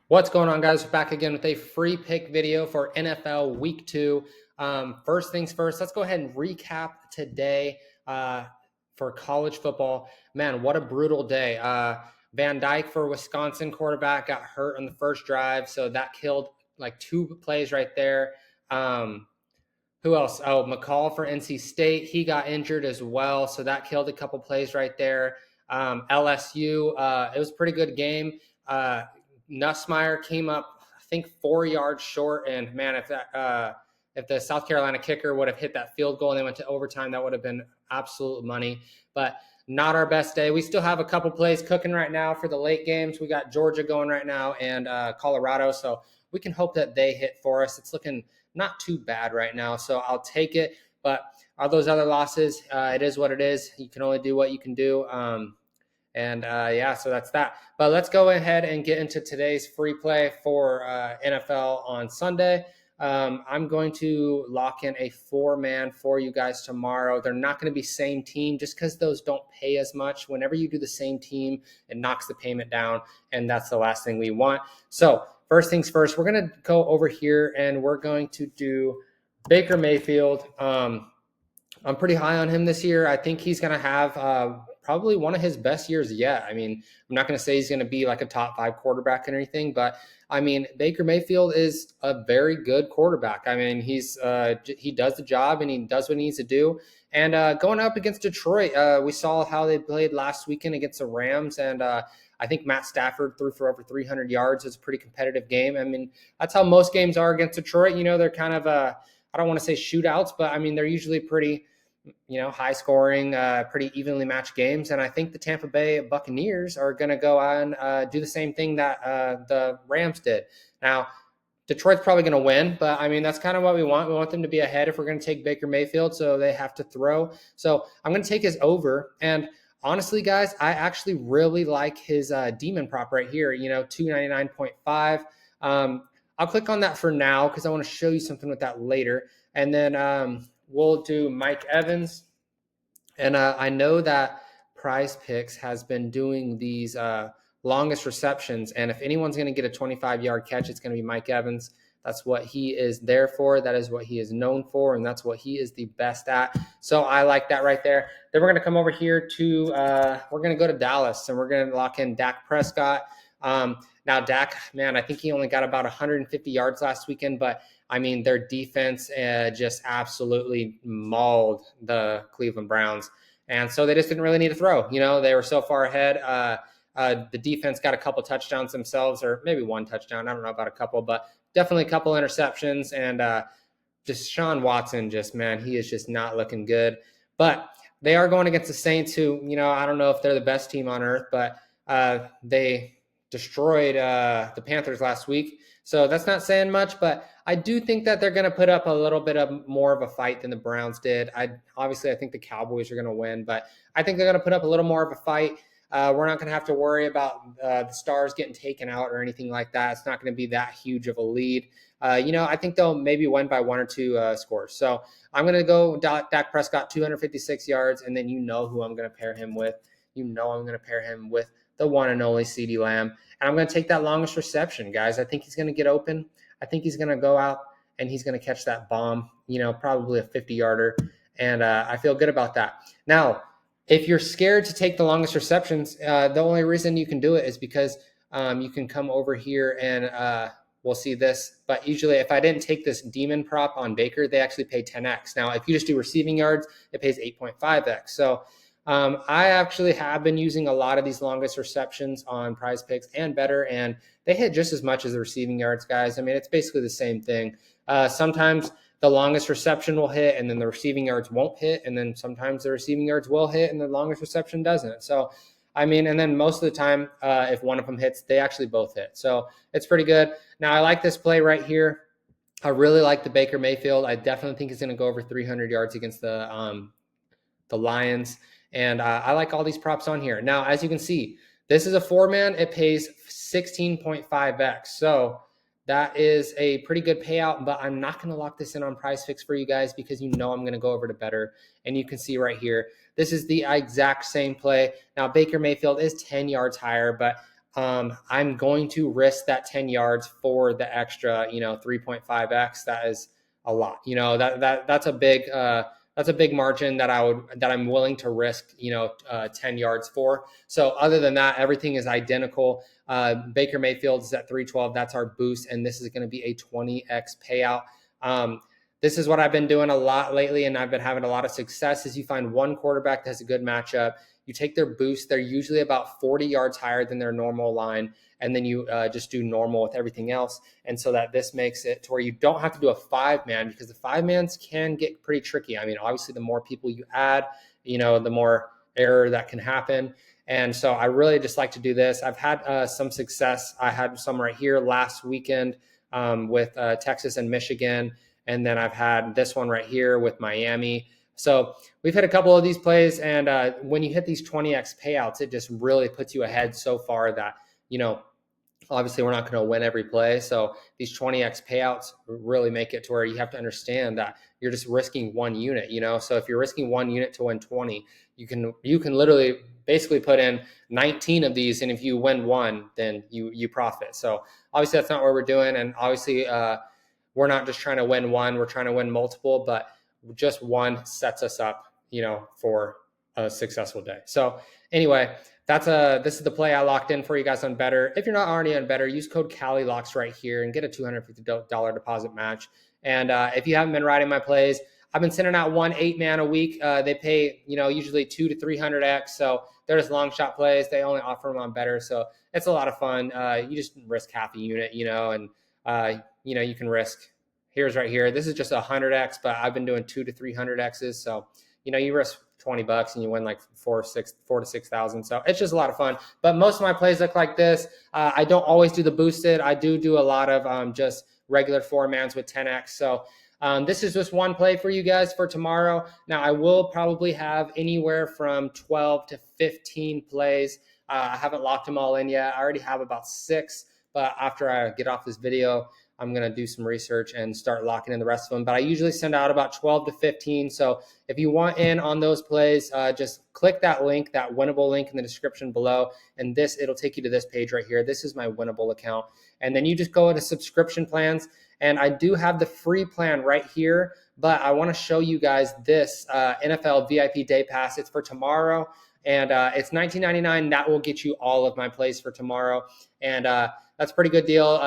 What's going on, guys? We're back again with a free pick video for NFL Week 2. First things first, let's go ahead and recap today for college football. Man, what a brutal day. Van Dyke for Wisconsin quarterback got hurt on the first drive, so that killed like 2 plays right there. Who else? Oh, McCall for NC State. He got injured as well, so that killed a couple plays right there. LSU, it was a pretty good game. Nussmeier came up, I think, 4 yards short, and man, if the South Carolina kicker would have hit that field goal and they went to overtime, that would have been absolute money. But not our best day. We still have a couple plays cooking right now for the late games. We got Georgia going right now and Colorado, so we can hope that they hit for us. It's looking not too bad right now, so I'll take it. But all those other losses, it is what it is. You can only do what you can do. Yeah, so that's that. But let's go ahead and get into today's free play for NFL on Sunday. I'm going to lock in a 4-man for you guys tomorrow. They're not going to be same team just because those don't pay as much. Whenever you do the same team, it knocks the payment down, and that's the last thing we want. So first things first, we're going to go over here, and we're going to do Baker Mayfield. I'm pretty high on him this year. I think he's going to have probably one of his best years yet. I mean, I'm not going to say he's going to be like a top 5 quarterback or anything, but I mean, Baker Mayfield is a very good quarterback. I mean, he does the job and he does what he needs to do. And going up against Detroit, we saw how they played last weekend against the Rams, and I think Matt Stafford threw for over 300 yards. It's a pretty competitive game. I mean, that's how most games are against Detroit. You know, they're kind of I don't want to say shootouts, but I mean, they're usually pretty, high scoring, pretty evenly matched games. And I think the Tampa Bay Buccaneers are going to go on do the same thing that the Rams did. Now, Detroit's probably going to win, but I mean, that's kind of what we want. We want them to be ahead if we're going to take Baker Mayfield, so they have to throw. So I'm going to take his over. And honestly, guys, I actually really like his demon prop right here, 299.5. I'll click on that for now because I want to show you something with that later. And then we'll do Mike Evans. And I know that Prizepicks has been doing these longest receptions. And if anyone's going to get a 25-yard catch, it's going to be Mike Evans. That's what he is there for. That is what he is known for, and that's what he is the best at. So I like that right there. Then we're going to come over here to we're going to go to Dallas, and we're going to lock in Dak Prescott. Now, Dak, man, I think he only got about 150 yards last weekend, but I mean, their defense just absolutely mauled the Cleveland Browns. And so they just didn't really need to throw. They were so far ahead. The defense got a couple touchdowns themselves, or maybe one touchdown. I don't know about a couple, but definitely a couple interceptions. And just Deshaun Watson, he is just not looking good. But they are going against the Saints, who, I don't know if they're the best team on earth, but they destroyed the Panthers last week. So that's not saying much, but I do think that they're going to put up a little bit of more of a fight than the Browns did. I think the Cowboys are going to win, but I think they're going to put up a little more of a fight. We're not going to have to worry about the Stars getting taken out or anything like that. It's not going to be that huge of a lead. I think they'll maybe win by 1 or 2 scores. So I'm going to go Dak Prescott, 256 yards, and then who I'm going to pair him with. I'm going to pair him with the one and only CeeDee Lamb. And I'm going to take that longest reception, guys. I think he's going to get open. I think he's going to go out and he's going to catch that bomb, probably a 50-yarder. And I feel good about that. Now, if you're scared to take the longest receptions, the only reason you can do it is because you can come over here and we'll see this. But usually if I didn't take this demon prop on Baker, they actually pay 10x. Now, if you just do receiving yards, it pays 8.5x. So I actually have been using a lot of these longest receptions on Prizepicks and better, and they hit just as much as the receiving yards, guys. I mean, it's basically the same thing. Sometimes the longest reception will hit and then the receiving yards won't hit. And then sometimes the receiving yards will hit and the longest reception doesn't. So, I mean, and then most of the time, if one of them hits, they actually both hit. So it's pretty good. Now, I like this play right here. I really like the Baker Mayfield. I definitely think he's going to go over 300 yards against the Lions. And I like all these props on here. Now, as you can see, this is a 4-man. It pays 16.5x. So that is a pretty good payout, but I'm not going to lock this in on Prizepicks for you guys because I'm going to go over to better. And you can see right here, this is the exact same play. Now, Baker Mayfield is 10 yards higher, but I'm going to risk that 10 yards for the extra, 3.5x. That is a lot. That's a big margin that I'm willing to risk, 10 yards for. So other than that, everything is identical. Baker Mayfield is at 312. That's our boost, and this is going to be a 20x payout. This is what I've been doing a lot lately, and I've been having a lot of success. Is you find one quarterback that has a good matchup, you take their boost. They're usually about 40 yards higher than their normal line, and then you just do normal with everything else. And so that this makes it to where you don't have to do a 5-man, because the 5-mans can get pretty tricky. I mean, obviously, the more people you add, the more error that can happen. And so I really just like to do this. I've had some success. I had some right here last weekend with Texas and Michigan. And then I've had this one right here with Miami. So we've hit a couple of these plays. And when you hit these 20x payouts, it just really puts you ahead so far that, obviously we're not going to win every play. So these 20x payouts really make it to where you have to understand that you're just risking one unit, So if you're risking one unit to win 20, you can literally basically put in 19 of these. And if you win one, then you profit. So obviously that's not what we're doing. And obviously we're not just trying to win one, we're trying to win multiple, but just one sets us up, for a successful day. So anyway, this is the play I locked in for you guys on Better. If you're not already on Better, use code CaliLocks right here and get a $250 deposit match. And if you haven't been riding my plays, I've been sending out 1 8-man a week. They pay, usually 2 to 300x. So they're just long shot plays. They only offer them on Better. So it's a lot of fun. You just risk half a unit, and you can risk. Here's right here. This is just 100x, but I've been doing 2 to 300x's. So, you risk $20 and you win like 4 to 6,000. So it's just a lot of fun. But most of my plays look like this. I don't always do the boosted. I do a lot of just regular 4-mans with 10x. So this is just one play for you guys for tomorrow. Now I will probably have anywhere from 12 to 15 plays. I haven't locked them all in yet. I already have about 6, but after I get off this video, I'm going to do some research and start locking in the rest of them. But I usually send out about 12 to 15. So if you want in on those plays, just click that link, that winnable link in the description below. And it'll take you to this page right here. This is my winnable account. And then you just go into subscription plans. And I do have the free plan right here, but I want to show you guys this NFL VIP Day Pass. It's for tomorrow. And it's $19.99. That will get you all of my plays for tomorrow. And that's a pretty good deal,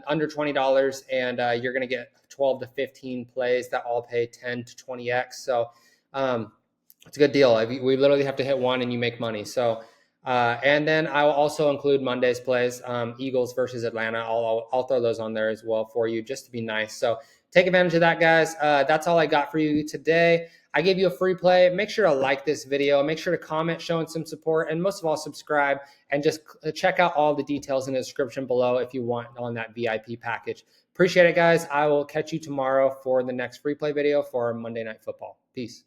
under $20. And you're going to get 12 to 15 plays that all pay 10 to 20x. So it's a good deal. We literally have to hit one and you make money. So and then I will also include Monday's plays, Eagles versus Atlanta. I'll throw those on there as well for you, just to be nice. So take advantage of that, guys. That's all I got for you today. I gave you a free play. Make sure to like this video. Make sure to comment showing some support. And most of all, subscribe. And just check out all the details in the description below if you want on that VIP package. Appreciate it, guys. I will catch you tomorrow for the next free play video for Monday Night Football. Peace.